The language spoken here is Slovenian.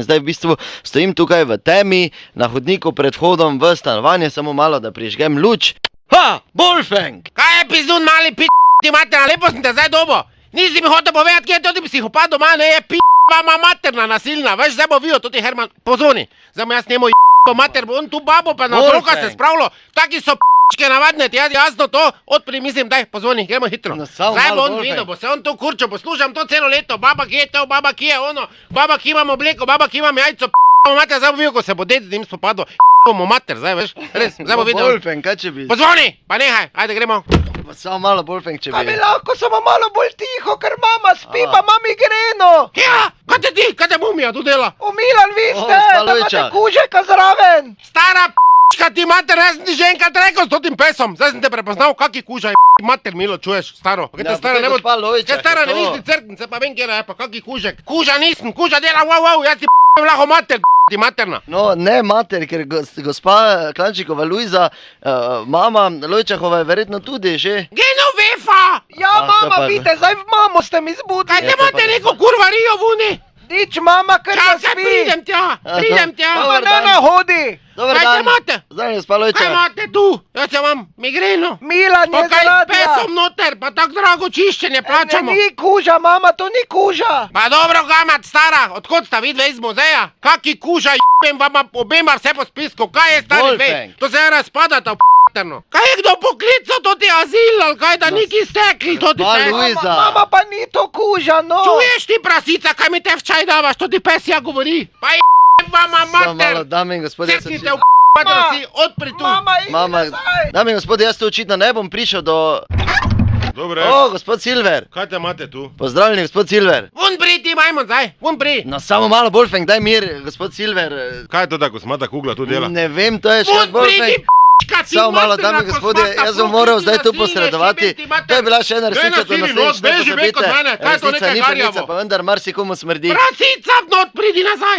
Zdaj v bistvu stojim tukaj v temi, na hodniku pred vhodom v stanovanje, samo malo, da prižgem luč. Ha, Wolfgang! Kaj je pizdun mali ti materna, lepo sem te zdaj dobo. Nisi mi hotel povedati, kje je tudi psihopat doma, ne je vama materna nasilna. Veš, zdaj bo vijo, tudi Herman, pozvoni. Zdaj mu jaz njemu mater, on tu babo pa na otroka se spravilo. Taki so navadne, ti jasno to, odpri, mislim, daj, pozvoni, gremo hitro. Zdaj bo on videl, bo se on to kurčo, poslušam to celo leto, baba ki je to, baba ki je ono, baba ki imam obleko, baba ki imam jajco, mater, zdaj bo videl, ko se bo ded z njim spopadlo, bomo mater, zdaj veš, res, zdaj bo videl. Wolfgang, kaj če bi... Pozvoni, pa nehaj, ajde gremo. Samo malo, Wolfgang, če bi... A mi lahko samo malo bolj tiho, ker mama spi, pa ima migreno. Ja, kaj te mumija tu dela? Milan, vi ste, da imate kužeka zraven. Stara ti mater, jaz sem ti že enkrat rekel s totim pesom. Zdaj sem te prepoznal, kaki kuža mater, Milo, čuješ, staro. Kaj te stara ne bo... Kaj stara ne misli crknice, pa vem, kje je, pa kaki kužek. Kuža nisem, kuža dela, wow, jaz ti lahko mater, ti materna. No, ne mater, ker gospa Klančikova Luiza, mama Lojčahova je verjetno tudi že... Genovefa! Ja, mama, vidite, zdaj v mamo ste mi zbudili. Kaj te imate neko kurvarijo vuni? Nič, mama, ker da Čakaj, spi. pridem tja. Mama, ne nahodi. Dobar Kaj dan. te imate? Zdaj, gospa Kaj Lojča. imate tu? Jaz imam migreno. Milan je Pa kaj s zaradja. pesom noter, pa tako drago čiščenje plačamo. Ni kuža, mama, to ni kuža. Pa dobro, gamat, stara, odkot sta vidve iz muzeja? Kaki kuža, jebem vama obema vse po spisku, kaj je stari dve? Wolfgang. To se je razpadata v p***terno. Kaj je kdo poklical toti azil, ali kaj da neki stekli toti gospa pes? Luiza. Mama, pa ni to kuža, no. Čuješ ti prasica, kaj mi te včaj davaš, toti pes ja govori? Pa jebem vama Samo malo, mater, dame in gospodje, jaz seknite v p***ter si, odpri tu. Mama, ide Mama, nazaj. dame in gospodje, jaz tu očitno ne bom prišel do... Dobre, Gospod Silver. kaj te imate tu? Pozdravljeni, gospod Silver. Vun pri ti, majmon, zdaj, vun pri. No, samo malo, Wolfgang, daj mir, gospod Silver. Kaj je to tako, smata kugla tu dela? Ne vem, to je še Vun pri ti, Wolfgang. p***ka, ti Samo malo, materna dame in gospodje, kosmata, jaz bom fuk, moral ti zdaj tu nasilje, posredovati. šibim ti mater. To je bila še ena resnica, to nasili, naslednjič no, ne beži, bej pozabite. kod mene, kaj je to Resnica nekaj ni garjavo? pravica, pa vendar marsi komu smrdi. Prasica, no, pridi nazaj.